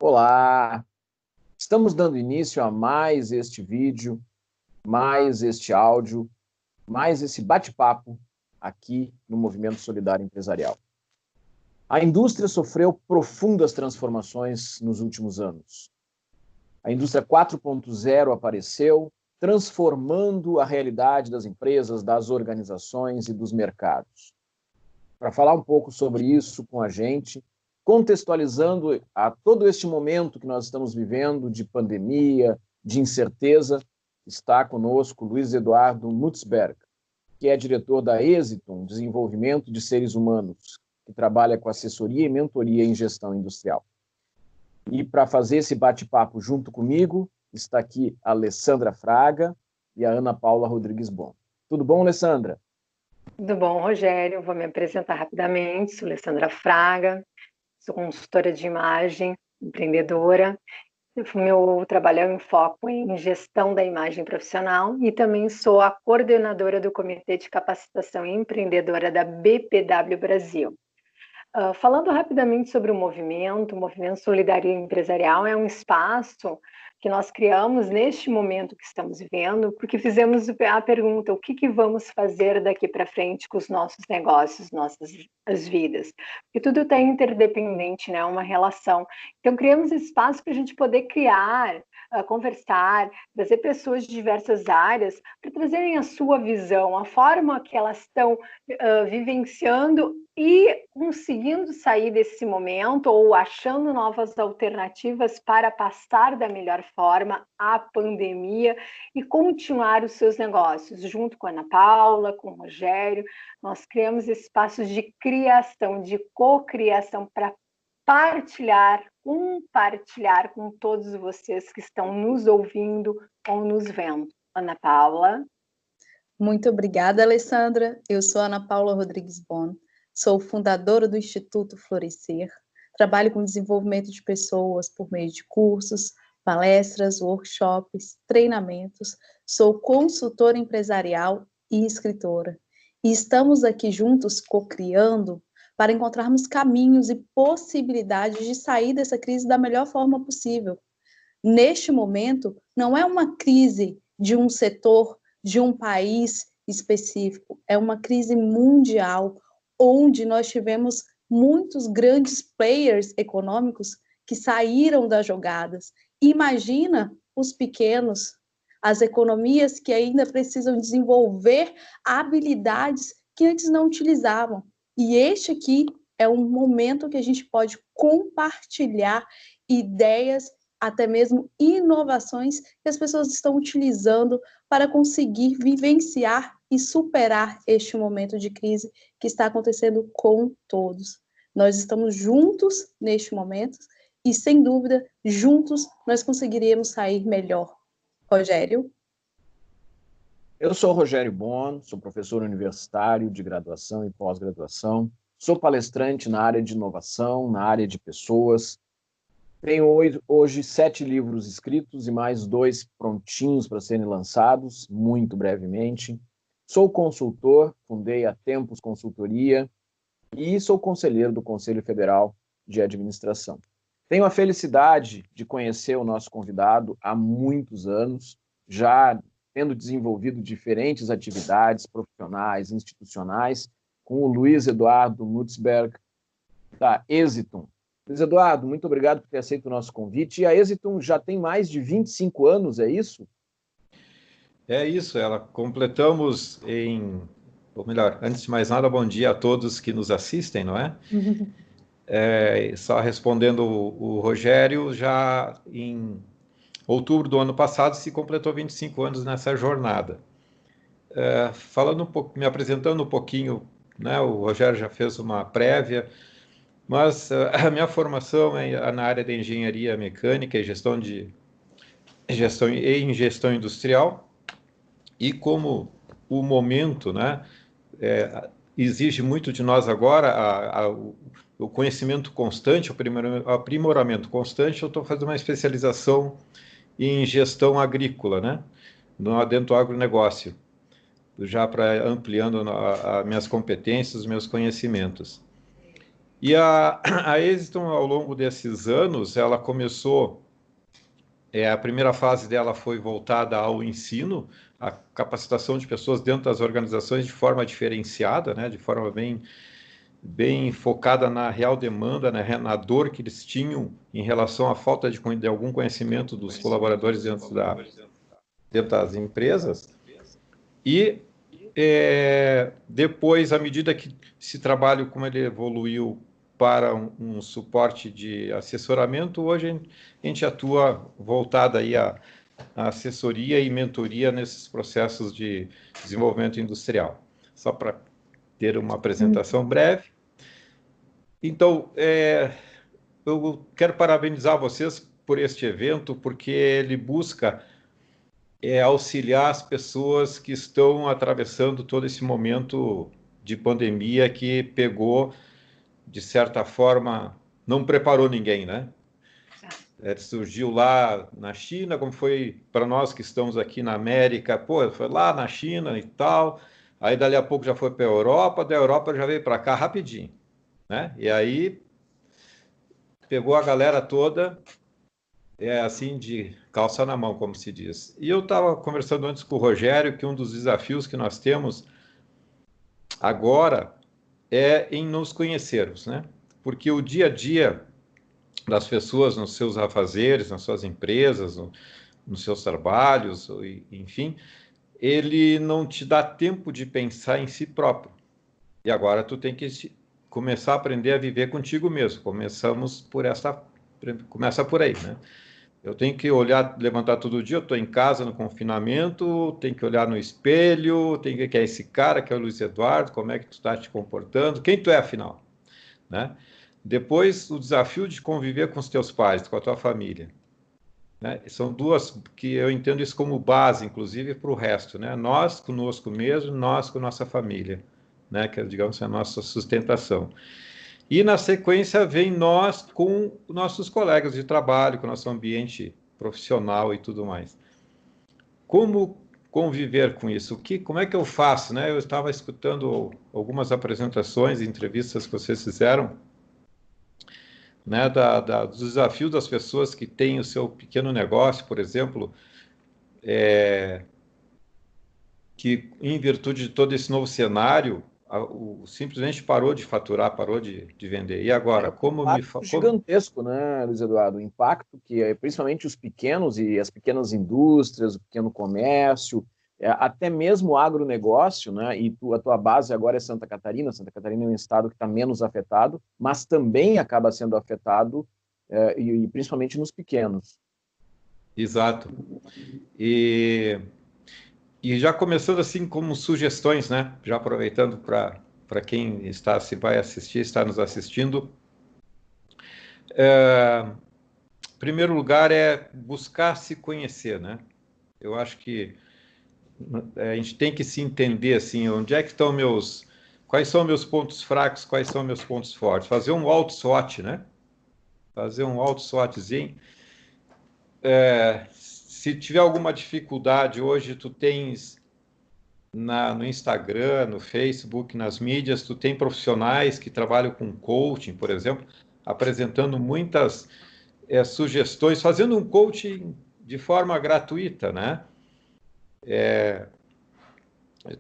Olá! Estamos dando início a mais este vídeo, mais este áudio, mais esse bate-papo aqui no Movimento Solidário Empresarial. A indústria sofreu profundas transformações nos últimos anos. A indústria 4.0 apareceu, transformando a realidade das empresas, das organizações e dos mercados. Para falar um pouco sobre isso com a gente, contextualizando a todo este momento que nós estamos vivendo de pandemia, de incerteza, está conosco Luiz Eduardo Mutzberg, que é diretor da Exiton, Desenvolvimento de Seres Humanos, que trabalha com assessoria e mentoria em gestão industrial. E para fazer esse bate-papo junto comigo, está aqui a Alessandra Fraga e a Ana Paula Rodrigues Bon. Tudo bom, Alessandra? Tudo bom, Rogério? Vou me apresentar rapidamente. Sou Alessandra Fraga, sou consultora de imagem, empreendedora. Meu trabalho é em foco em gestão da imagem profissional e também sou a coordenadora do Comitê de Capacitação Empreendedora da BPW Brasil. Falando rapidamente sobre o Movimento Solidário Empresarial é um espaço que nós criamos neste momento que estamos vivendo, porque fizemos a pergunta, o que vamos fazer daqui para frente com os nossos negócios, as vidas? Porque tudo está interdependente, né? Uma relação. Então, criamos espaço para a gente poder criar, conversar, trazer pessoas de diversas áreas para trazerem a sua visão, a forma que elas estão vivenciando e conseguindo sair desse momento ou achando novas alternativas para passar da melhor forma a pandemia e continuar os seus negócios. Junto com a Ana Paula, com o Rogério, nós criamos espaços de criação, de cocriação para compartilhar com todos vocês que estão nos ouvindo ou nos vendo. Ana Paula. Muito obrigada, Alessandra. Eu sou Ana Paula Rodrigues Bon, sou fundadora do Instituto Florescer, trabalho com desenvolvimento de pessoas por meio de cursos, palestras, workshops, treinamentos, sou consultora empresarial e escritora. E estamos aqui juntos co-criando para encontrarmos caminhos e possibilidades de sair dessa crise da melhor forma possível. Neste momento, não é uma crise de um setor, de um país específico, é uma crise mundial, onde nós tivemos muitos grandes players econômicos que saíram das jogadas. Imagina os pequenos, as economias que ainda precisam desenvolver habilidades que antes não utilizavam. E este aqui é um momento que a gente pode compartilhar ideias, até mesmo inovações que as pessoas estão utilizando para conseguir vivenciar e superar este momento de crise que está acontecendo com todos. Nós estamos juntos neste momento e, sem dúvida, juntos nós conseguiríamos sair melhor. Rogério? Eu sou o Rogério Bon, sou professor universitário de graduação e pós-graduação, sou palestrante na área de inovação, na área de pessoas. Tenho hoje 7 livros escritos e mais 2 prontinhos para serem lançados, muito brevemente. Sou consultor, fundei a Tempos Consultoria e sou conselheiro do Conselho Federal de Administração. Tenho a felicidade de conhecer o nosso convidado há muitos anos, já tendo desenvolvido diferentes atividades profissionais, institucionais, com o Luiz Eduardo Mutzberg, da Exiton. Luiz Eduardo, muito obrigado por ter aceito o nosso convite. E a Exiton já tem mais de 25 anos, é isso? É isso, completamos ou melhor, antes de mais nada, bom dia a todos que nos assistem, não é? Só respondendo o Rogério, já em outubro do ano passado se completou 25 anos nessa jornada. Falando me apresentando um pouquinho, né, o Rogério já fez uma prévia, mas a minha formação é na área de engenharia mecânica e gestão industrial, e como o momento, né, exige muito de nós agora o conhecimento constante, o aprimoramento constante, eu estou fazendo uma especialização em gestão agrícola, né, dentro do agronegócio, já para ampliando as minhas competências, os meus conhecimentos. E a Exiton, ao longo desses anos, ela começou, a primeira fase dela foi voltada ao ensino, a capacitação de pessoas dentro das organizações de forma diferenciada, né, de forma bem focada na real demanda, na dor que eles tinham em relação à falta de algum conhecimento dos colaboradores dentro das empresas. E depois, à medida que esse trabalho, como ele evoluiu para um suporte de assessoramento, hoje a gente atua voltada aí a assessoria e mentoria nesses processos de desenvolvimento industrial. Só para ter uma apresentação breve. Então, eu quero parabenizar vocês por este evento, porque ele busca auxiliar as pessoas que estão atravessando todo esse momento de pandemia que pegou, de certa forma, não preparou ninguém, né? Surgiu lá na China, como foi para nós que estamos aqui na América, foi lá na China e tal, aí dali a pouco já foi para a Europa, da Europa já veio para cá rapidinho, né? E aí pegou a galera toda, assim, de calça na mão, como se diz. E eu estava conversando antes com o Rogério que um dos desafios que nós temos agora é em nos conhecermos, né? Porque o dia a dia das pessoas nos seus afazeres, nas suas empresas, nos seus trabalhos, enfim, ele não te dá tempo de pensar em si próprio. E agora tu tem que começar a aprender a viver contigo mesmo. Começa por aí, né? Eu tenho que levantar todo dia, eu estou em casa no confinamento, tenho que olhar no espelho, tenho que ver quem é esse cara, que é o Luiz Eduardo, como é que tu está te comportando, quem tu é afinal, né? Depois, o desafio de conviver com os teus pais, com a tua família, né? São duas que eu entendo isso como base, inclusive, para o resto, né? Nós conosco mesmo, nós com nossa família, né? Que, digamos, é a nossa sustentação. E, na sequência, vem nós com nossos colegas de trabalho, com o nosso ambiente profissional e tudo mais. Como conviver com isso? Como é que eu faço, né? Eu estava escutando algumas apresentações, entrevistas que vocês fizeram, né, dos desafios das pessoas que têm o seu pequeno negócio, por exemplo, que, em virtude de todo esse novo cenário, simplesmente parou de faturar, parou de vender. E agora, como me gigantesco, né, Luiz Eduardo? O impacto que, principalmente os pequenos e as pequenas indústrias, o pequeno comércio, até mesmo o agronegócio, né? E a tua base agora é Santa Catarina. Santa Catarina é um estado que está menos afetado, mas também acaba sendo afetado, e principalmente nos pequenos. Exato. E já começando assim como sugestões, né? Já aproveitando para quem vai assistir, está nos assistindo. Em primeiro lugar é buscar se conhecer, né? Eu acho que a gente tem que se entender assim, onde é que estão quais são meus pontos fracos, quais são meus pontos fortes. Fazer um auto-SWOT, né? Fazer um auto-SWOTzinho. Se tiver alguma dificuldade, hoje tu tens no Instagram, no Facebook, nas mídias, tu tem profissionais que trabalham com coaching, por exemplo, apresentando muitas sugestões, fazendo um coaching de forma gratuita, né?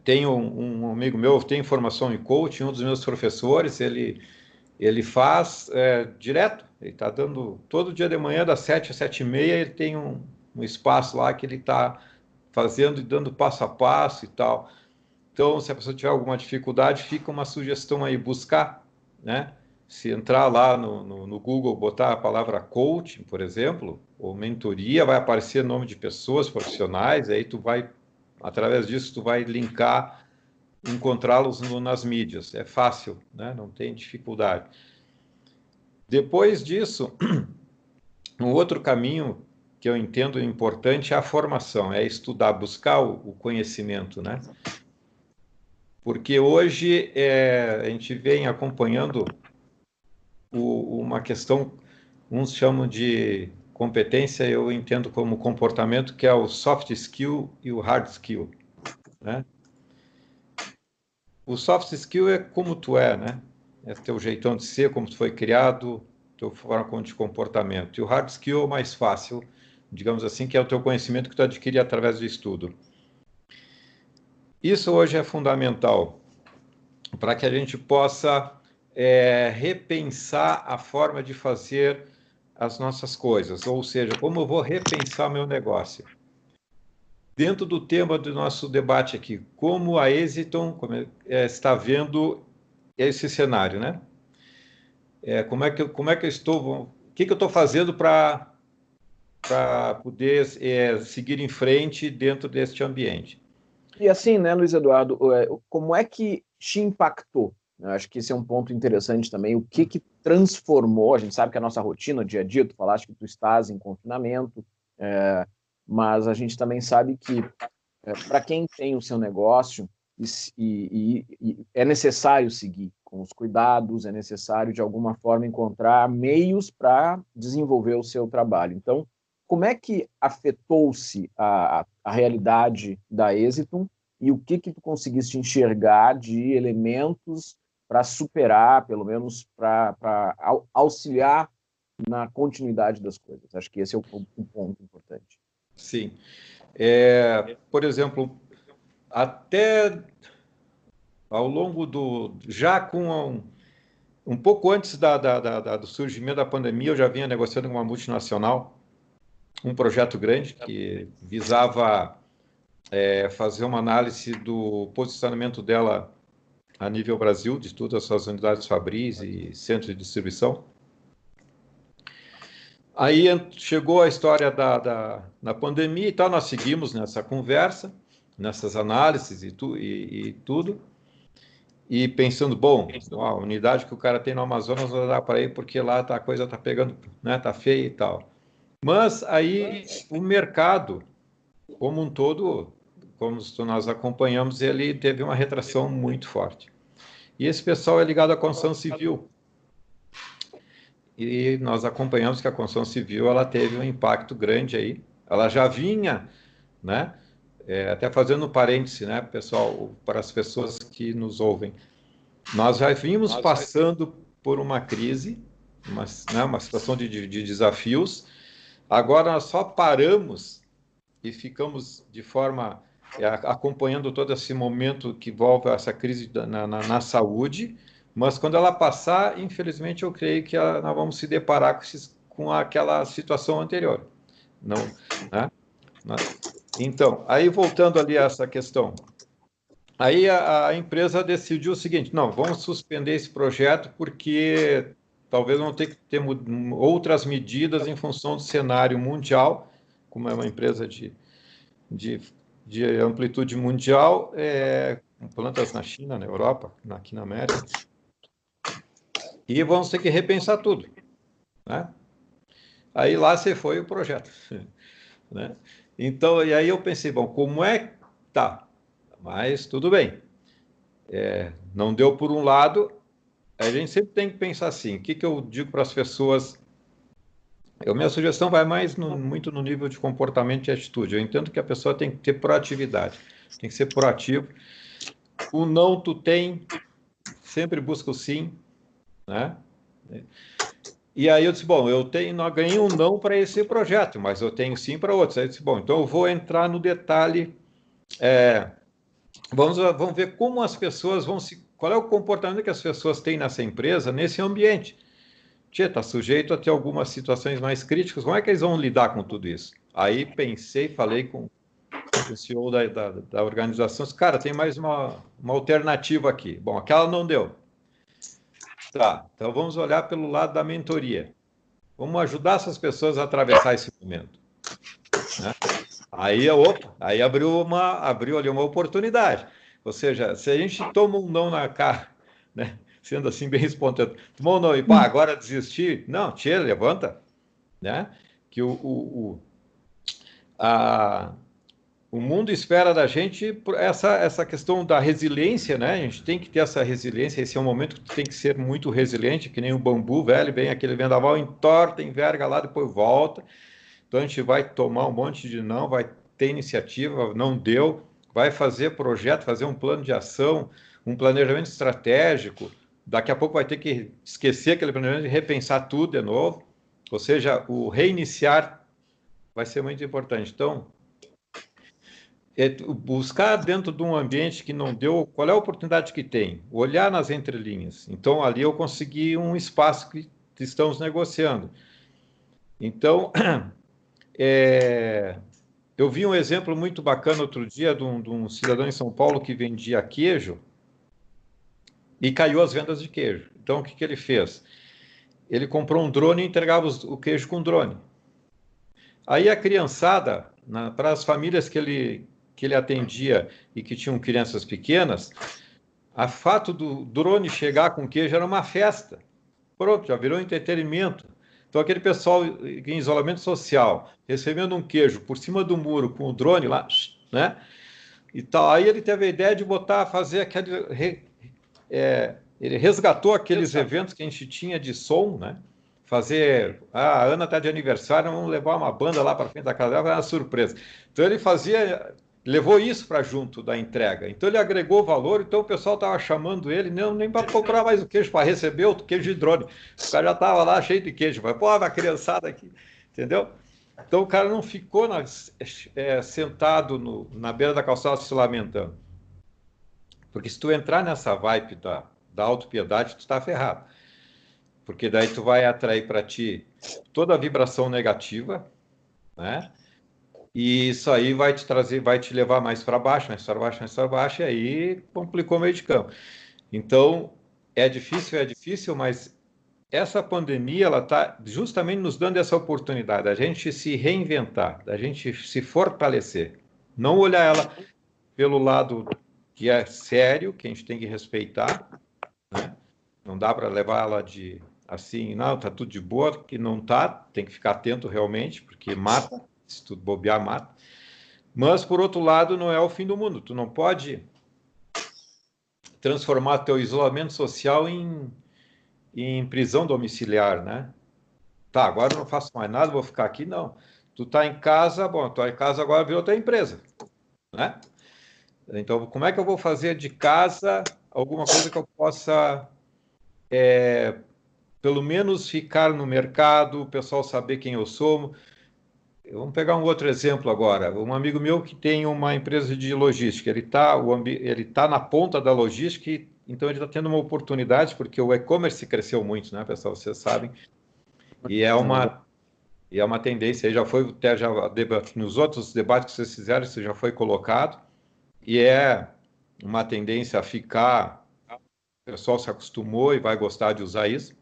Tenho um amigo meu, tem formação em coaching, um dos meus professores, ele faz direto, ele está dando todo dia de manhã, das 7 às 7h30, ele tem um espaço lá que ele está fazendo e dando passo a passo e tal. Então, se a pessoa tiver alguma dificuldade, fica uma sugestão aí, buscar, né? Se entrar lá no Google, botar a palavra coaching, por exemplo, ou mentoria, vai aparecer nome de pessoas profissionais, aí tu vai, através disso, tu vai linkar, encontrá-los nas mídias. É fácil, né? Não tem dificuldade. Depois disso, um outro caminho que eu entendo importante é a formação, é estudar, buscar o conhecimento, né? Porque hoje a gente vem acompanhando uma questão, uns chamam de competência, eu entendo como comportamento, que é o soft skill e o hard skill, né? O soft skill é como tu é, né? é teu jeitão de ser, como tu foi criado, tua forma de comportamento. E o hard skill é o mais fácil, digamos assim, que é o teu conhecimento que tu adquire através do estudo. Isso hoje é fundamental para que a gente possa repensar a forma de fazer as nossas coisas, ou seja, como eu vou repensar meu negócio. Dentro do tema do nosso debate aqui, como a Exiton está vendo esse cenário, né? Como é que eu estou, o que eu estou fazendo para poder seguir em frente dentro deste ambiente? E assim, né, Luiz Eduardo, como é que te impactou? Eu acho que esse é um ponto interessante também. O que transformou? A gente sabe que a nossa rotina, o dia a dia, tu falaste que tu estás em confinamento, mas a gente também sabe que para quem tem o seu negócio, e é necessário seguir com os cuidados, é necessário, de alguma forma, encontrar meios para desenvolver o seu trabalho. Então, como é que afetou-se a realidade da Exiton e o que tu conseguiste enxergar de elementos para superar, pelo menos para auxiliar na continuidade das coisas? Acho que esse é um ponto importante. Sim. Por exemplo, até ao longo já com um pouco antes do surgimento da pandemia, eu já vinha negociando com uma multinacional um projeto grande que visava fazer uma análise do posicionamento dela a nível Brasil, de todas as suas unidades fabris e centros de distribuição. Aí chegou a história da pandemia e tal, nós seguimos nessa conversa, nessas análises e tudo, e pensando, bom, a unidade que o cara tem no Amazonas não dá para ir porque lá a coisa está pegando, né, tá feia e tal. Mas aí o mercado, como um todo, como nós acompanhamos, ele teve uma retração muito forte. E esse pessoal é ligado à construção civil. E nós acompanhamos que a construção civil ela teve um impacto grande aí. Ela já vinha, né? Até fazendo um parêntese, né, pessoal, para as pessoas que nos ouvem. Nós já vimos passando por uma crise, uma situação de desafios. Agora nós só paramos e ficamos de forma acompanhando todo esse momento que envolve essa crise na saúde, mas quando ela passar, infelizmente, eu creio que nós vamos se deparar com aquela situação anterior. Não, né? Então, aí voltando ali a essa questão, aí a empresa decidiu o seguinte, não, vamos suspender esse projeto porque talvez vamos ter que ter outras medidas em função do cenário mundial, como é uma empresa de amplitude mundial, com plantas na China, na Europa, aqui na América, e vamos ter que repensar tudo, né? Aí lá se foi o projeto, né? Então, e aí eu pensei, bom, como é que tá? Mas tudo bem. Não deu por um lado, a gente sempre tem que pensar assim, o que eu digo para as pessoas? Minha sugestão vai muito no nível de comportamento e atitude. Eu entendo que a pessoa tem que ter proatividade, tem que ser proativo. O não tu tem, sempre busca o sim, né? E aí eu disse, bom, ganhei um não para esse projeto, mas eu tenho sim para outros. Aí eu disse, bom, então eu vou entrar no detalhe, vamos ver como as pessoas qual é o comportamento que as pessoas têm nessa empresa, nesse ambiente. Está sujeito a ter algumas situações mais críticas, como é que eles vão lidar com tudo isso? Aí pensei, falei com o CEO da organização, cara, tem mais uma alternativa aqui. Bom, aquela não deu. Tá, então vamos olhar pelo lado da mentoria. Vamos ajudar essas pessoas a atravessar esse momento. Né? Aí abriu ali uma oportunidade. Ou seja, se a gente toma um não na cara, né? Sendo assim bem espontâneo, tomou um não e agora desistir? Não, tira, levanta. Né? Que o mundo espera da gente essa questão da resiliência, né? A gente tem que ter essa resiliência, esse é um momento que tem que ser muito resiliente, que nem um bambu velho, vem aquele vendaval, entorta, enverga lá, depois volta. Então a gente vai tomar um monte de não, vai ter iniciativa, não deu, vai fazer projeto, fazer um plano de ação, um planejamento estratégico, daqui a pouco vai ter que esquecer aquele planejamento e repensar tudo de novo. Ou seja, o reiniciar vai ser muito importante. Então, buscar dentro de um ambiente que não deu, qual é a oportunidade que tem? Olhar nas entrelinhas. Então, ali eu consegui um espaço que estamos negociando. Então, eu vi um exemplo muito bacana outro dia de um cidadão em São Paulo que vendia queijo e caiu as vendas de queijo. Então, o que ele fez? Ele comprou um drone e entregava o queijo com drone. Aí a criançada, para as famílias que ele atendia e que tinham crianças pequenas, o fato do drone chegar com queijo era uma festa. Pronto, já virou entretenimento. Então, aquele pessoal em isolamento social, recebendo um queijo por cima do muro com o drone lá, né? E tal. Aí ele teve a ideia de fazer aquele... ele resgatou aqueles eventos que a gente tinha de som, né? Fazer... a Ana está de aniversário, vamos levar uma banda lá para frente da casa dela, era uma surpresa. Então, ele levou isso para junto da entrega. Então, ele agregou valor, então o pessoal estava chamando ele, nem para comprar mais o queijo, para receber o queijo de drone. O cara já estava lá cheio de queijo. Pô, a criançada aqui, entendeu? Então, o cara não ficou sentado na beira da calçada se lamentando. Porque se tu entrar nessa vibe da autopiedade, tu está ferrado. Porque daí tu vai atrair para ti toda a vibração negativa, né? E isso aí vai te levar mais para baixo, mais para baixo, mais para baixo, e aí complicou o meio de campo. Então, é difícil, mas essa pandemia, ela está justamente nos dando essa oportunidade, a gente se reinventar, da gente se fortalecer. Não olhar ela pelo lado que é sério, que a gente tem que respeitar, né? Não dá para levar ela assim, não, tá tudo de boa, que não tá, tem que ficar atento realmente, porque mata. Se tu bobear, mata. Mas, por outro lado, não é o fim do mundo. Tu não pode transformar teu isolamento social em prisão domiciliar, né? Tá, agora eu não faço mais nada, vou ficar aqui. Não. Tu tá em casa, tua casa agora virou tua empresa, né? Então, como é que eu vou fazer de casa alguma coisa que eu possa, pelo menos, ficar no mercado, o pessoal saber quem eu sou? Vamos pegar um outro exemplo agora. Um amigo meu que tem uma empresa de logística, ele tá na ponta da logística, então ele está tendo uma oportunidade, porque o e-commerce cresceu muito, né, pessoal? Vocês sabem. E é uma tendência, aí nos outros debates que vocês fizeram, isso já foi colocado, e é uma tendência a ficar, o pessoal se acostumou e vai gostar de usar isso.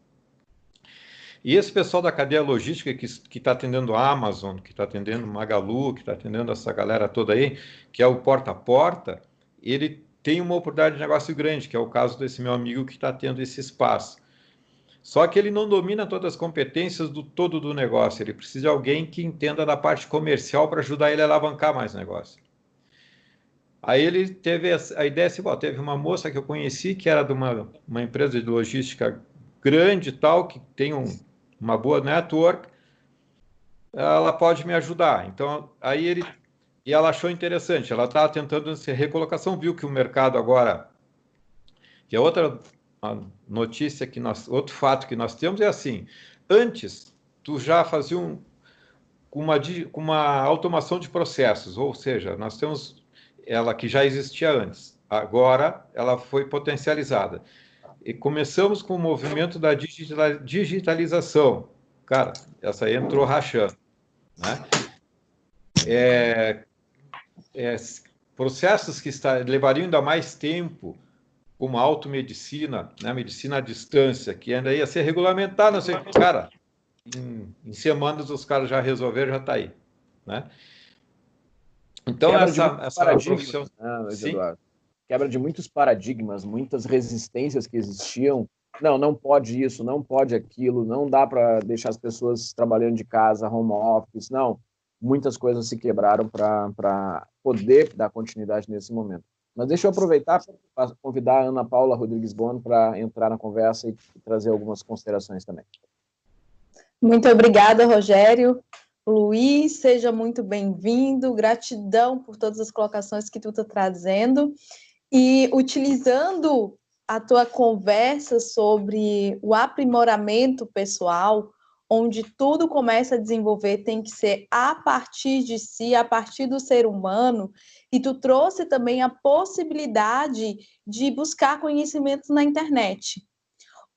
E esse pessoal da cadeia logística que está atendendo a Amazon, que está atendendo Magalu, que está atendendo essa galera toda aí, que é o porta a porta, ele tem uma oportunidade de negócio grande, que é o caso desse meu amigo que está tendo esse espaço. Só que ele não domina todas as competências do todo do negócio, ele precisa de alguém que entenda da parte comercial para ajudar ele a alavancar mais negócio. Aí ele teve a ideia assim, teve uma moça que eu conheci, que era de uma empresa de logística grande e tal, que tem uma boa network, ela pode me ajudar. Então, e ela achou interessante, ela estava tentando essa recolocação, viu que o mercado agora, que é outra notícia outro fato que nós temos é assim, antes, tu já fazia com uma automação de processos, ou seja, nós temos ela que já existia antes, agora ela foi potencializada. E começamos com o movimento da digitalização. Cara, essa aí entrou rachando, né? Processos que levariam ainda mais tempo, como a automedicina, né? Medicina à distância, que ainda ia ser regulamentada, não sei, cara, em semanas os caras já resolveram, já está aí, né? Então, essa profissão... Eduardo, quebra de muitos paradigmas, muitas resistências que existiam. Não pode isso, não pode aquilo, não dá para deixar as pessoas trabalhando de casa, home office, não. Muitas coisas se quebraram para poder dar continuidade nesse momento. Mas deixa eu aproveitar para convidar a Ana Paula Rodrigues Bon para entrar na conversa e trazer algumas considerações também. Muito obrigada, Rogério. Luiz, seja muito bem-vindo. Gratidão por todas as colocações que tu está trazendo. E utilizando a tua conversa sobre o aprimoramento pessoal, onde tudo começa a desenvolver, tem que ser a partir de si, a partir do ser humano, e tu trouxe também a possibilidade de buscar conhecimentos na internet.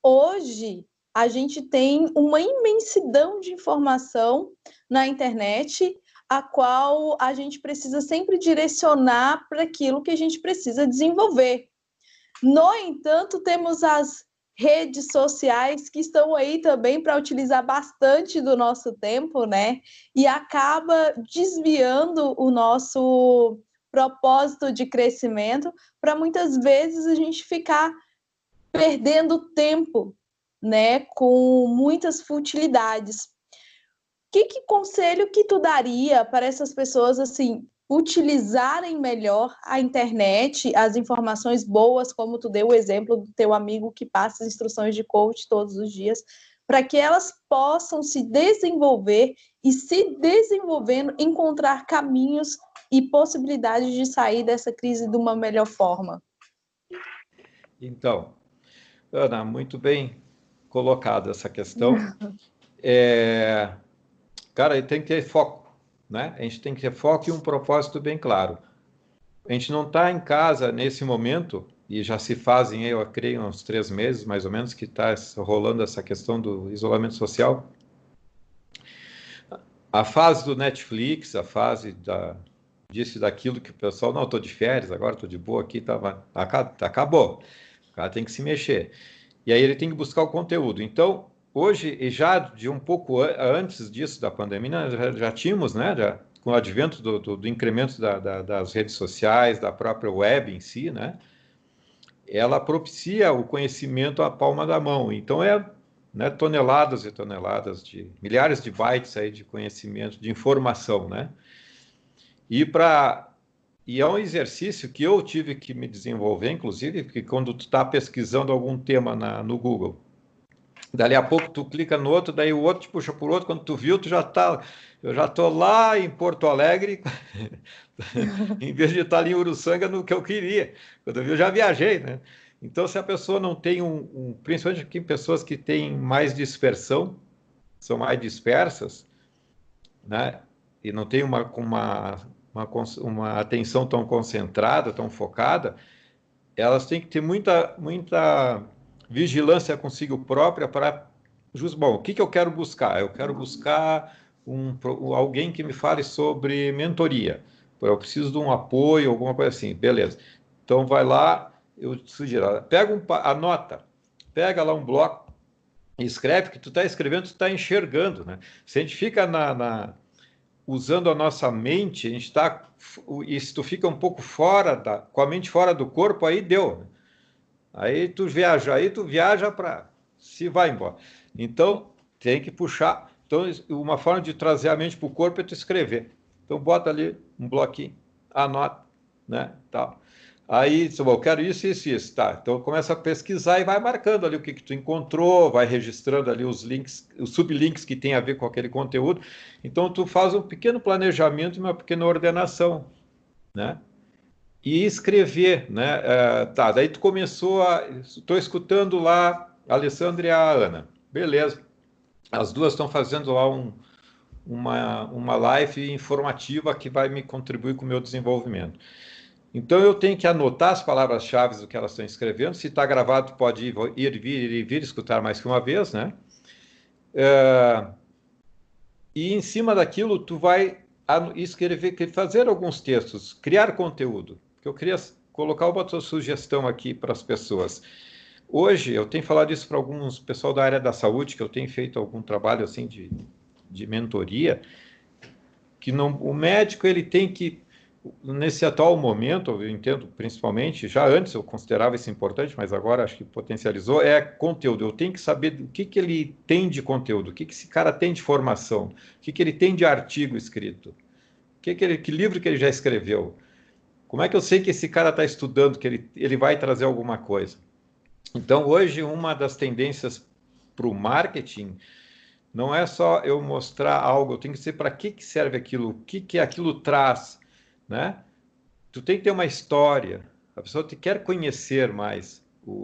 Hoje, a gente tem uma imensidão de informação na internet, a qual a gente precisa sempre direcionar para aquilo que a gente precisa desenvolver. No entanto, temos as redes sociais que estão aí também para utilizar bastante do nosso tempo, né? E acaba desviando o nosso propósito de crescimento para muitas vezes a gente ficar perdendo tempo, né? Com muitas futilidades. Que conselho que tu daria para essas pessoas, assim, utilizarem melhor a internet, as informações boas, como tu deu o exemplo do teu amigo que passa as instruções de coach todos os dias, para que elas possam se desenvolver e, se desenvolvendo, encontrar caminhos e possibilidades de sair dessa crise de uma melhor forma? Então, Ana, muito bem colocada essa questão. Cara, tem que ter foco, né? A gente tem que ter foco e um propósito bem claro. A gente não está em casa nesse momento, e já se fazem, eu creio, uns 3 meses, mais ou menos, que está rolando essa questão do isolamento social. A fase do Netflix, a fase disso e daquilo que o pessoal, não, estou de férias, agora estou de boa aqui, acabou. O cara tem que se mexer. E aí ele tem que buscar o conteúdo. Então, hoje, e já de um pouco antes disso, da pandemia, já tínhamos, né, com o advento do incremento das redes sociais, da própria web em si, né, ela propicia o conhecimento à palma da mão. Então, né, toneladas e toneladas milhares de bytes aí de conhecimento, de informação, né? E é um exercício que eu tive que me desenvolver, inclusive, porque quando tu está pesquisando algum tema no Google, dali a pouco tu clica no outro, daí o outro te puxa por outro, quando tu viu, eu já estou lá em Porto Alegre, em vez de estar ali em Uruçanga no que eu queria. Quando eu vi, eu já viajei, né? Então, se a pessoa não tem principalmente aqui, pessoas que têm mais dispersão, são mais dispersas, né? E não tem uma atenção tão concentrada, tão focada, elas têm que ter muita vigilância consigo própria para... Bom, o que eu quero buscar? Eu quero buscar alguém que me fale sobre mentoria. Eu preciso de um apoio, alguma coisa assim. Beleza. Então, vai lá, eu sugiro, anota, pega lá um bloco, escreve, que tu está escrevendo, tu está enxergando, né? Se a gente fica usando a nossa mente, a gente está... E se tu fica um pouco com a mente fora do corpo, aí deu, né? Aí tu viaja para... se vai embora. Então, tem que puxar. Então, uma forma de trazer a mente para o corpo é tu escrever. Então, bota ali um bloquinho, anota, né, tal. Aí, eu quero isso, isso, isso, tá. Então, começa a pesquisar e vai marcando ali o que tu encontrou, vai registrando ali os links, os sublinks que tem a ver com aquele conteúdo. Então, tu faz um pequeno planejamento e uma pequena ordenação, né? E escrever, né? Tá, daí tu começou estou escutando lá a Alessandra e a Ana. Beleza. As duas estão fazendo lá uma live informativa que vai me contribuir com o meu desenvolvimento. Então, eu tenho que anotar as palavras-chave do que elas estão escrevendo. Se está gravado, pode vir escutar mais que uma vez, né? E em cima daquilo, tu vai escrever, fazer alguns textos, criar conteúdo. Eu queria colocar uma outra sugestão aqui para as pessoas. Hoje, eu tenho falado isso para alguns pessoal da área da saúde, que eu tenho feito algum trabalho assim de mentoria, que o médico ele tem que, nesse atual momento, eu entendo principalmente, já antes eu considerava isso importante, mas agora acho que potencializou, é conteúdo. Eu tenho que saber o que ele tem de conteúdo, o que esse cara tem de formação, o que ele tem de artigo escrito, que livro que ele já escreveu. Como é que eu sei que esse cara está estudando, que ele vai trazer alguma coisa? Então, hoje, uma das tendências para o marketing não é só eu mostrar algo, eu tenho que saber para que serve aquilo, o que aquilo traz, né? Tu tem que ter uma história, a pessoa quer conhecer mais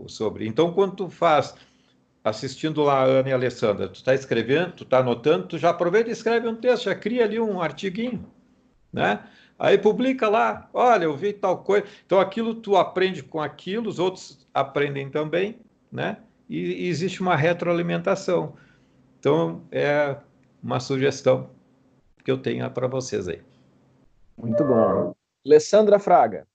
sobre. Então, quando tu faz, assistindo lá a Ana e a Alessandra, tu está escrevendo, tu está anotando, tu já aproveita e escreve um texto, já cria ali um artiguinho, né? Aí publica lá, olha, eu vi tal coisa. Então, aquilo tu aprende com aquilo, os outros aprendem também, né? E existe uma retroalimentação. Então, é uma sugestão que eu tenho para vocês aí. Muito bom. Alessandra Fraga.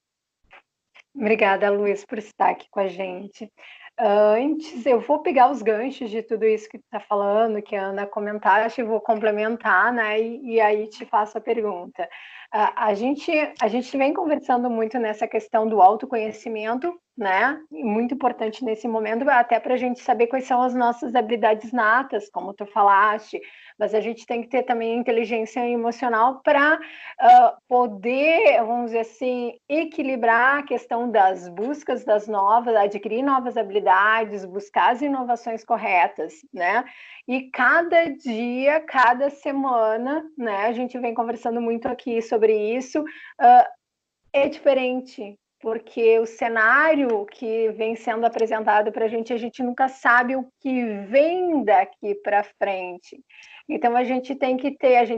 Obrigada, Luiz, por estar aqui com a gente. Antes, eu vou pegar os ganchos de tudo isso que tu está falando, que a Ana comentaste, e vou complementar, né? E aí te faço a pergunta. A gente vem conversando muito nessa questão do autoconhecimento, né? E muito importante nesse momento, até para a gente saber quais são as nossas habilidades natas, como tu falaste, mas a gente tem que ter também inteligência emocional para poder, vamos dizer assim, equilibrar a questão das buscas das novas, adquirir novas habilidades, buscar as inovações corretas, né? E cada dia, cada semana, né? A gente vem conversando muito aqui sobre isso, é diferente, porque o cenário que vem sendo apresentado para a gente nunca sabe o que vem daqui para frente. Então a gente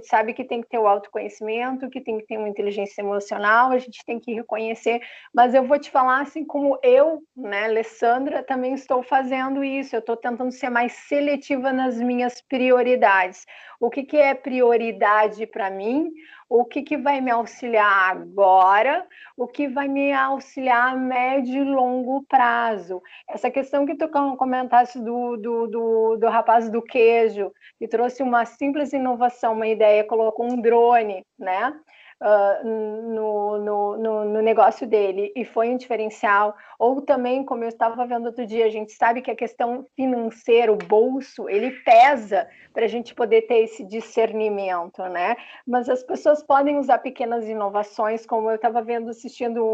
sabe que tem que ter o autoconhecimento, que tem que ter uma inteligência emocional, a gente tem que reconhecer, mas eu vou te falar assim como eu, né, Alessandra, também estou fazendo isso, eu estou tentando ser mais seletiva nas minhas prioridades. O que é prioridade para mim? O que vai me auxiliar agora? O que vai me auxiliar a médio e longo prazo? Essa questão que tu comentaste do rapaz do queijo, que trouxe uma simples inovação, uma ideia, colocou um drone, né? No negócio dele, e foi um diferencial. Ou também, como eu estava vendo outro dia, a gente sabe que a questão financeira, o bolso, ele pesa para a gente poder ter esse discernimento, né? Mas as pessoas podem usar pequenas inovações, como eu estava vendo, assistindo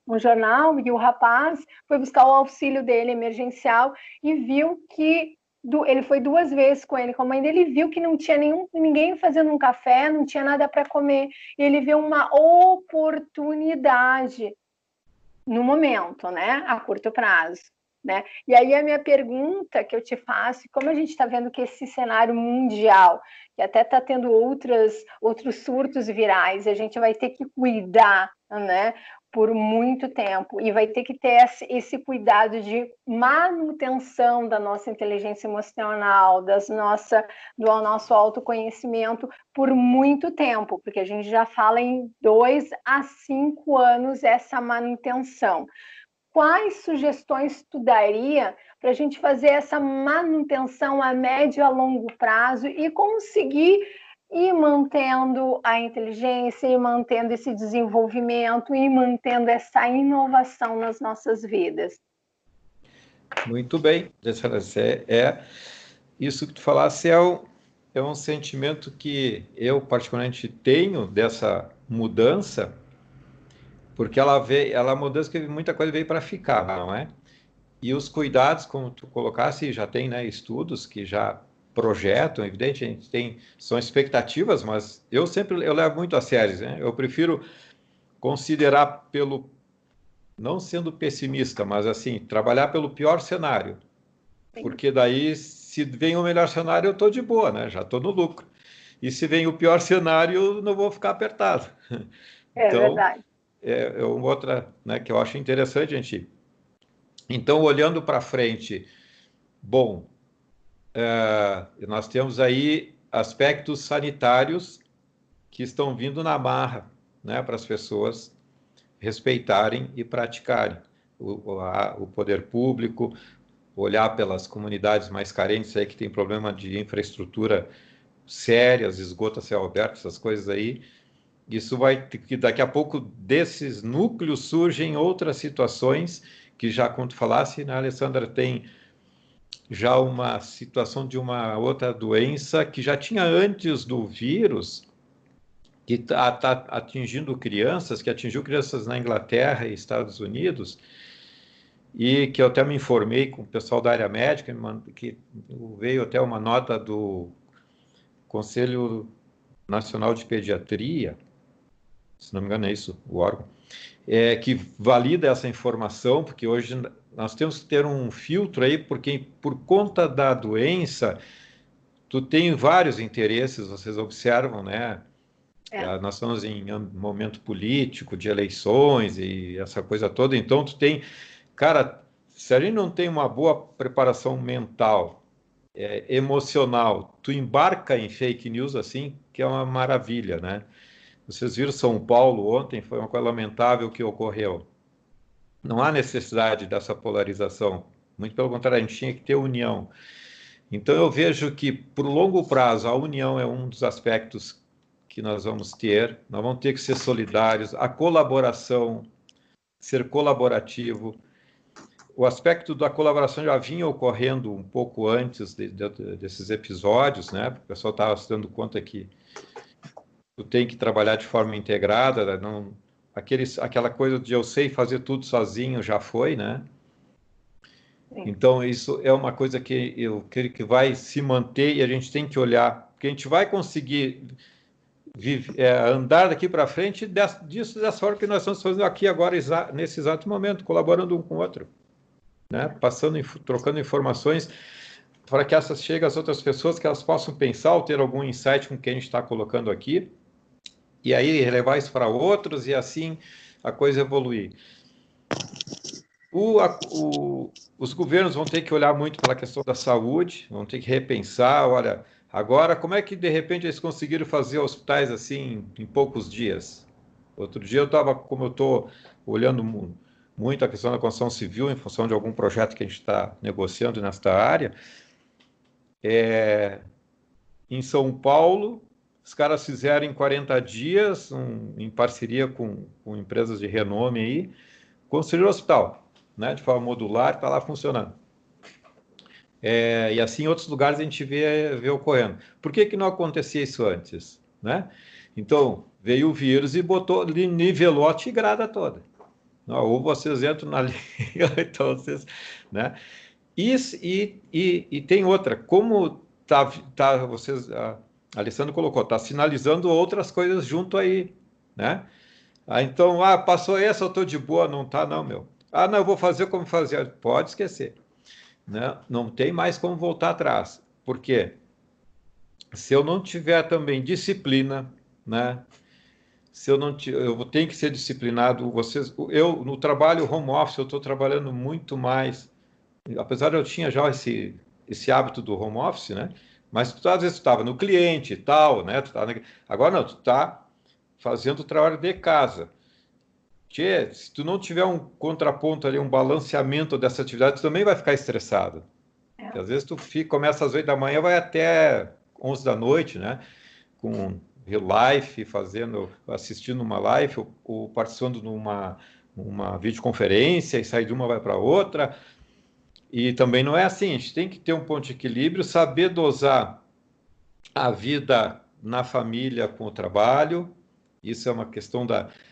um jornal, e o rapaz foi buscar o auxílio dele emergencial e viu que ele foi 2 vezes com ele, com a mãe dele, viu que não tinha ninguém fazendo um café, não tinha nada para comer, e ele viu uma oportunidade no momento, né, a curto prazo, né? E aí a minha pergunta que eu te faço, como a gente está vendo que esse cenário mundial, que até está tendo outros surtos virais, a gente vai ter que cuidar, né, por muito tempo, e vai ter que ter esse cuidado de manutenção da nossa inteligência emocional, do nosso autoconhecimento por muito tempo, porque a gente já fala em 2 a 5 anos essa manutenção. Quais sugestões tu daria para a gente fazer essa manutenção a médio e a longo prazo e conseguir ir mantendo a inteligência, ir mantendo esse desenvolvimento, ir mantendo essa inovação nas nossas vidas? Muito bem, isso que tu falasse é um sentimento que eu particularmente tenho dessa mudança, porque a mudança que muita coisa veio para ficar, não é? E os cuidados, como tu colocasse, já tem, né, estudos que já projetam, evidente, a gente são expectativas, mas eu levo muito a sério, né? Eu prefiro considerar não sendo pessimista, mas assim, trabalhar pelo pior cenário, porque daí, se vem o melhor cenário, eu estou de boa, né? Já estou no lucro. E se vem o pior cenário, eu não vou ficar apertado. É então, verdade. É uma outra, né, que eu acho interessante, gente. Então, olhando para frente, bom, nós temos aí aspectos sanitários que estão vindo na marra, né, para as pessoas respeitarem e praticarem. O poder público, olhar pelas comunidades mais carentes aí que tem problema de infraestrutura sérias, esgoto a céu aberto, essas coisas aí. Isso vai que daqui a pouco desses núcleos surgem outras situações que já, como tu falasse, né, Alessandra, tem já uma situação de uma outra doença que já tinha antes do vírus, que está atingindo crianças, que atingiu crianças na Inglaterra e Estados Unidos, e que eu até me informei com o pessoal da área médica, que veio até uma nota do Conselho Nacional de Pediatria, se não me engano é isso, o órgão, que valida essa informação, porque hoje nós temos que ter um filtro aí, porque por conta da doença, tu tem vários interesses, vocês observam, né? Nós estamos em momento político, de eleições e essa coisa toda, então tu tem... Cara, se a gente não tem uma boa preparação mental, emocional, tu embarca em fake news assim, que é uma maravilha, né? Vocês viram São Paulo ontem, foi uma coisa lamentável que ocorreu. Não há necessidade dessa polarização, muito pelo contrário, a gente tinha que ter união. Então eu vejo que, por longo prazo, a união é um dos aspectos que nós vamos ter que ser solidários, a colaboração, ser colaborativo. O aspecto da colaboração já vinha ocorrendo um pouco antes desses episódios, né? O pessoal estava se dando conta que tu tem que trabalhar de forma integrada, não, aquela coisa de eu sei fazer tudo sozinho já foi, né? Então, isso é uma coisa que eu creio que vai se manter e a gente tem que olhar, porque a gente vai conseguir andar daqui para frente dessa forma que nós estamos fazendo aqui agora, nesse exato momento, colaborando um com o outro, né? Trocando informações para que essas cheguem às outras pessoas, que elas possam pensar ou ter algum insight com o que a gente está colocando aqui, e aí levar isso para outros e assim a coisa evoluir. Os governos vão ter que olhar muito pela questão da saúde, vão ter que repensar, olha, agora como é que de repente eles conseguiram fazer hospitais assim em poucos dias? Outro dia eu estava, como eu estou olhando muito a questão da construção civil em função de algum projeto que a gente está negociando nesta área, em São Paulo, os caras fizeram em 40 dias, em parceria com empresas de renome aí, construíram o hospital, né, de forma modular, está lá funcionando. E assim, em outros lugares a gente vê ocorrendo. Por que não acontecia isso antes, né? Então, veio o vírus e nivelou a tigrada toda. Ou vocês entram na liga, então vocês, né? E tem outra, como vocês, a Alessandro colocou, está sinalizando outras coisas junto aí, né? Então, passou essa, eu estou de boa, não está não, meu. Não, eu vou fazer como fazia. Pode esquecer, né? Não tem mais como voltar atrás. Por quê? Se eu não tiver também disciplina, né? Se eu não eu tenho que ser disciplinado. Eu no trabalho home office, eu estou trabalhando muito mais. Apesar de eu tinha já esse hábito do home office, né? Mas tu, às vezes tu estava no cliente e tal, né? Agora não, tu está fazendo o trabalho de casa. Tchê, se tu não tiver um contraponto ali, um balanceamento dessa atividade, tu também vai ficar estressado. Porque às vezes tu começa às 8 da manhã, vai até 11 da noite, né? Com real life, assistindo uma live ou participando de uma videoconferência e sai de uma vai para outra. E também não é assim, a gente tem que ter um ponto de equilíbrio, saber dosar a vida na família com o trabalho. Isso é uma questão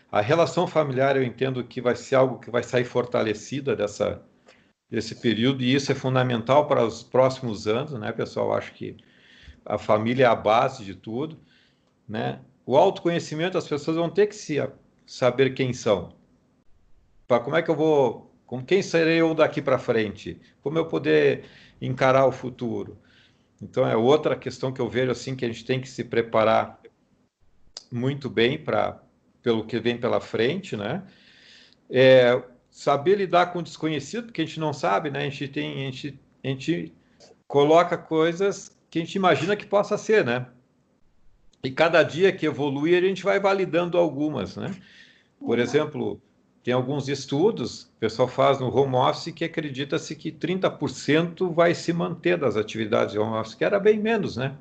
a relação familiar, eu entendo que vai ser algo que vai sair fortalecida desse período, e isso é fundamental para os próximos anos, né, pessoal? Eu acho que a família é a base de tudo, né? O autoconhecimento, as pessoas vão ter que saber quem são. Como é que eu vou... Com quem serei eu daqui para frente? Como eu poder encarar o futuro? Então, é outra questão que eu vejo assim, que a gente tem que se preparar muito bem pelo que vem pela frente, né? Saber lidar com o desconhecido, porque a gente não sabe, né? A gente coloca coisas que a gente imagina que possa ser, né? E cada dia que evolui, a gente vai validando algumas, né? Por exemplo... Tem alguns estudos que o pessoal faz no home office que acredita-se que 30% vai se manter das atividades de home office, que era bem menos, né?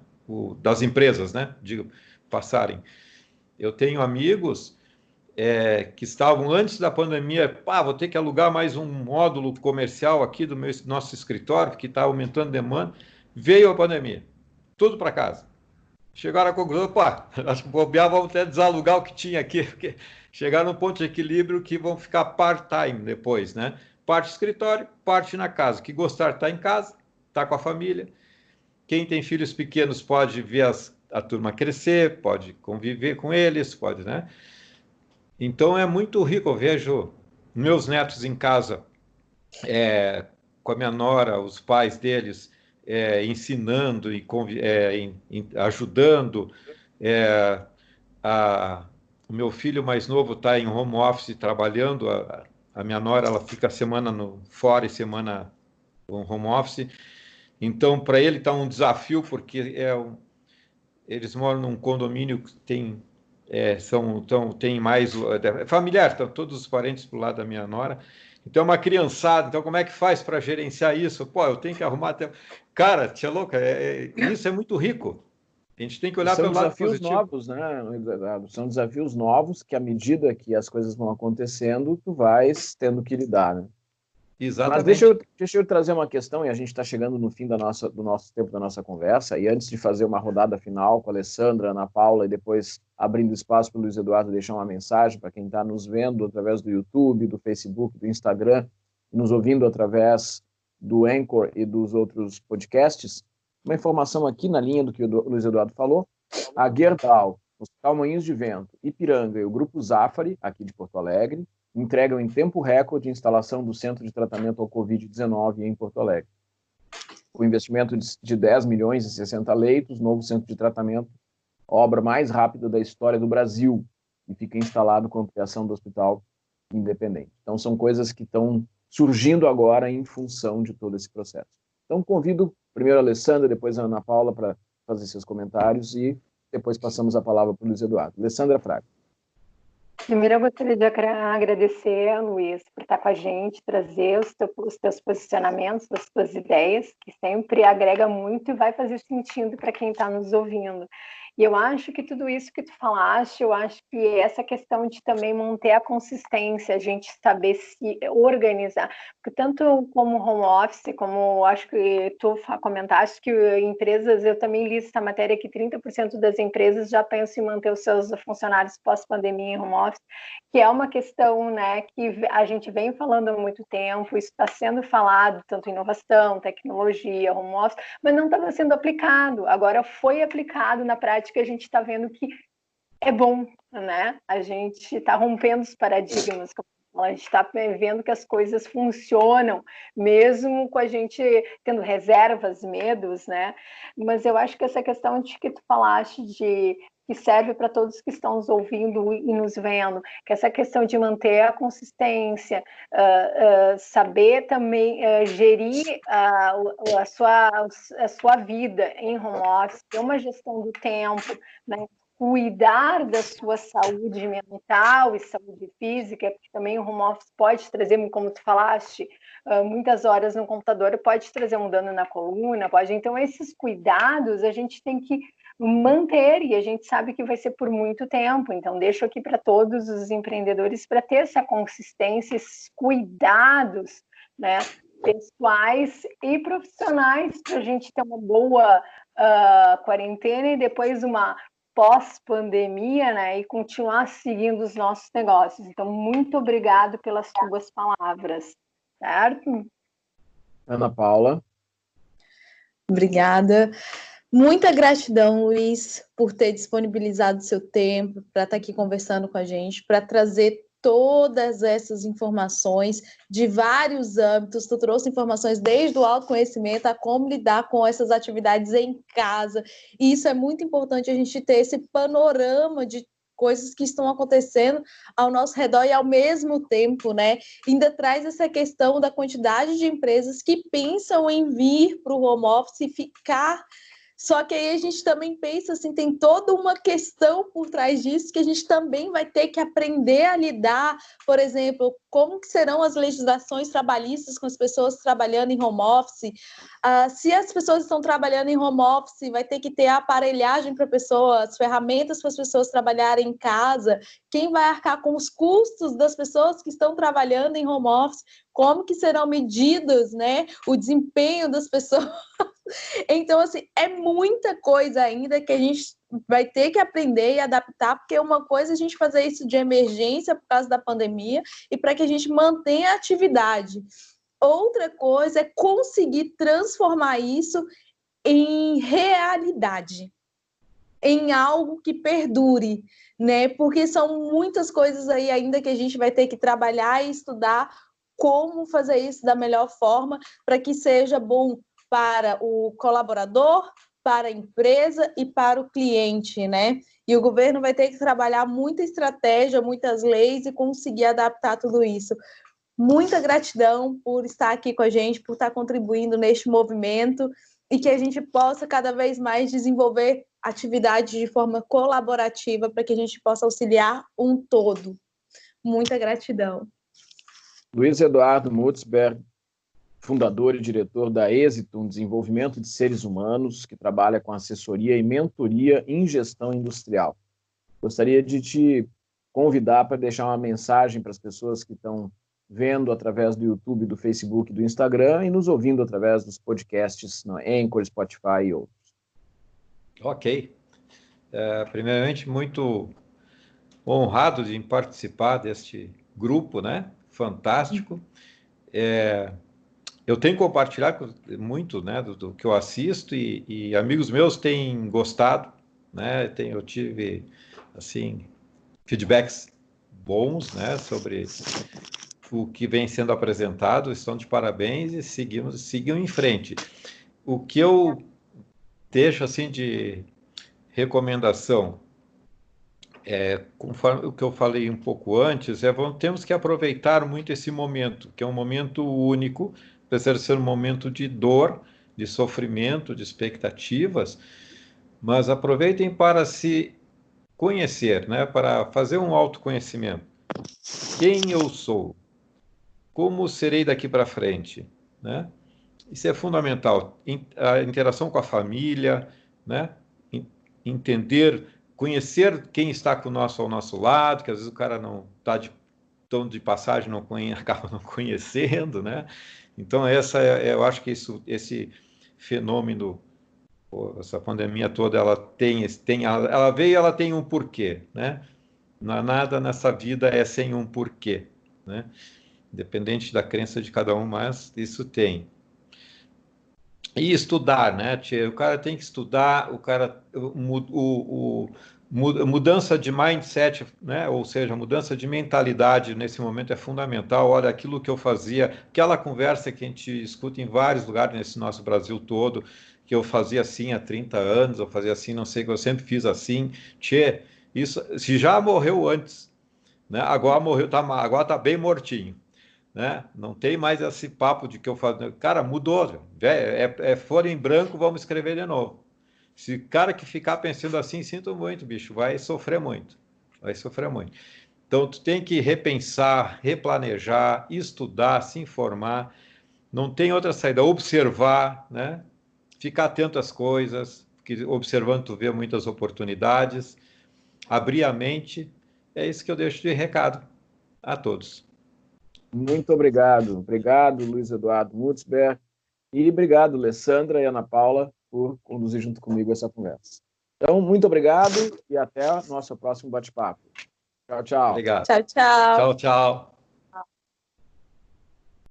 Das empresas, né? Digo, passarem. Eu tenho amigos que estavam antes da pandemia, vou ter que alugar mais um módulo comercial aqui do nosso escritório, porque está aumentando a demanda. Veio a pandemia, tudo para casa. Chegaram à conclusão, acho que bobear, vamos até desalugar o que tinha aqui, porque chegaram num ponto de equilíbrio que vão ficar part-time depois, né? Parte escritório, parte na casa. Que gostar de estar em casa, estar com a família. Quem tem filhos pequenos pode ver a turma crescer, pode conviver com eles, pode, né? Então é muito rico, eu vejo meus netos em casa, com a minha nora, os pais deles ensinando e ajudando. O meu filho mais novo está em home office trabalhando, a minha nora ela fica semana fora e semana no home office. Então, para ele está um desafio, porque eles moram num condomínio que tem mais familiar, estão todos os parentes do lado da minha nora. Então, é uma criançada. Então, como é que faz para gerenciar isso? Pô, eu tenho que arrumar tempo. Cara, tia louca, isso é muito rico. A gente tem que olhar pelo lado positivo. São desafios novos, né? São desafios novos que, à medida que as coisas vão acontecendo, tu vais tendo que lidar, né? Exatamente. Mas deixa eu trazer uma questão, e a gente está chegando no fim do nosso tempo da nossa conversa, e antes de fazer uma rodada final com a Alessandra, Ana Paula, e depois abrindo espaço para o Luiz Eduardo deixar uma mensagem para quem está nos vendo através do YouTube, do Facebook, do Instagram, nos ouvindo através do Anchor e dos outros podcasts, uma informação aqui na linha do que o Luiz Eduardo falou: a Gerdau, os Moinhos de Vento, Ipiranga e o Grupo Zafari, aqui de Porto Alegre, entregam em tempo recorde a instalação do Centro de Tratamento ao Covid-19 em Porto Alegre. O investimento de 10 milhões e 60 leitos, novo centro de tratamento, obra mais rápida da história do Brasil, e fica instalado com a ampliação do Hospital Independente. Então, são coisas que estão surgindo agora em função de todo esse processo. Então, convido primeiro a Alessandra, depois a Ana Paula para fazer seus comentários e depois passamos a palavra para o Luiz Eduardo. Alessandra Fraga. Primeiro, eu gostaria de agradecer, Luiz, por estar com a gente, trazer os teus posicionamentos, as tuas ideias, que sempre agrega muito e vai fazer sentido para quem está nos ouvindo. E eu acho que tudo isso que tu falaste, eu acho que essa questão de também manter a consistência, a gente saber se organizar, porque tanto como home office, como acho que tu comentaste que empresas, eu também li essa matéria que 30% das empresas já pensam em manter os seus funcionários pós-pandemia em home office, que é uma questão, né, que a gente vem falando há muito tempo, isso está sendo falado, tanto em inovação, tecnologia, home office, mas não estava sendo aplicado. Agora foi aplicado na prática, a gente está vendo que é bom, né? A gente está rompendo os paradigmas, a gente está vendo que as coisas funcionam, mesmo com a gente tendo reservas, medos, né? Mas eu acho que essa questão de que tu falaste que serve para todos que estão nos ouvindo e nos vendo, que essa questão de manter a consistência, saber também gerir a sua vida em home office, ter uma gestão do tempo, né? Cuidar da sua saúde mental e saúde física, porque também o home office pode trazer, como tu falaste, muitas horas no computador, pode trazer um dano na coluna, pode. Então, esses cuidados a gente tem que manter, e a gente sabe que vai ser por muito tempo. Então, deixo aqui para todos os empreendedores para ter essa consistência, esses cuidados, né, pessoais e profissionais, para a gente ter uma boa quarentena e depois uma pós-pandemia, né, e continuar seguindo os nossos negócios. Então, muito obrigado pelas tuas palavras, certo? Ana Paula. Obrigada. Muita gratidão, Luiz, por ter disponibilizado seu tempo para estar aqui conversando com a gente, para trazer todas essas informações de vários âmbitos. Tu trouxe informações desde o autoconhecimento a como lidar com essas atividades em casa. E isso é muito importante, a gente ter esse panorama de coisas que estão acontecendo ao nosso redor e ao mesmo tempo, né? Ainda traz essa questão da quantidade de empresas que pensam em vir para o home office e ficar. Só que aí a gente também pensa assim, tem toda uma questão por trás disso que a gente também vai ter que aprender a lidar, por exemplo, como que serão as legislações trabalhistas com as pessoas trabalhando em home office, se as pessoas estão trabalhando em home office, vai ter que ter a aparelhagem para pessoas, ferramentas para as pessoas trabalharem em casa, quem vai arcar com os custos das pessoas que estão trabalhando em home office, como que serão medidos, né, o desempenho das pessoas. Então, assim, é muita coisa ainda que a gente vai ter que aprender e adaptar, porque uma coisa é a gente fazer isso de emergência por causa da pandemia e para que a gente mantenha a atividade. Outra coisa é conseguir transformar isso em realidade. em algo que perdure, né? Porque são muitas coisas aí ainda que a gente vai ter que trabalhar e estudar como fazer isso da melhor forma para que seja bom para o colaborador, para a empresa e para o cliente, né? E o governo vai ter que trabalhar muita estratégia, muitas leis e conseguir adaptar tudo isso. Muita gratidão por estar aqui com a gente, por estar contribuindo neste movimento e que a gente possa cada vez mais desenvolver atividades de forma colaborativa para que a gente possa auxiliar um todo. Muita gratidão. Luiz Eduardo Mutzberg, fundador e diretor da Êxito, Desenvolvimento de Seres Humanos, que trabalha com assessoria e mentoria em gestão industrial. Gostaria de te convidar para deixar uma mensagem para as pessoas que estão vendo através do YouTube, do Facebook, do Instagram e nos ouvindo através dos podcasts no Anchor, Spotify e outros. Ok. Primeiramente, muito honrado de participar deste grupo, né? Fantástico. Eu tenho compartilhado muito, né, do que eu assisto e amigos meus têm gostado, né? Eu tive, assim, feedbacks bons, né, sobre o que vem sendo apresentado. Estão de parabéns e sigam em frente. O que eu deixo assim de recomendação, conforme o que eu falei um pouco antes, temos que aproveitar muito esse momento, que é um momento único, apesar de ser um momento de dor, de sofrimento, de expectativas, mas aproveitem para se conhecer, né, para fazer um autoconhecimento. Quem eu sou? Como serei daqui para frente, né? Isso é fundamental. A interação com a família, né? Entender, conhecer quem está ao nosso lado, que às vezes o cara não está tão de passagem, acaba não conhecendo, né? Então eu acho que esse fenômeno, essa pandemia toda, ela veio e ela tem um porquê, né? Nada nessa vida é sem um porquê, né? Independente da crença de cada um, mas isso tem. E estudar, né, tia? O cara tem que estudar, mudança de mindset, né? Ou seja, mudança de mentalidade nesse momento é fundamental. Olha, aquilo que eu fazia, aquela conversa que a gente escuta em vários lugares nesse nosso Brasil todo, que eu fazia assim há 30 anos, eu fazia assim, não sei, que eu sempre fiz assim. Tchê, isso, se já morreu antes, né? Agora tá bem mortinho. Né? Não tem mais esse papo de que eu faço. Cara, mudou. Folha em branco, vamos escrever de novo. Se o cara que ficar pensando assim, sinto muito, bicho, vai sofrer muito. Vai sofrer muito. Então, tu tem que repensar, replanejar, estudar, se informar. Não tem outra saída. Observar, né? Ficar atento às coisas, porque observando tu vê muitas oportunidades. Abrir a mente. É isso que eu deixo de recado a todos. Muito obrigado. Obrigado, Luiz Eduardo Mutzberg. E obrigado, Alessandra e Ana Paula, por conduzir junto comigo essa conversa. Então, muito obrigado e até o nosso próximo bate-papo. Tchau, tchau. Obrigado. Tchau, tchau. Tchau, tchau.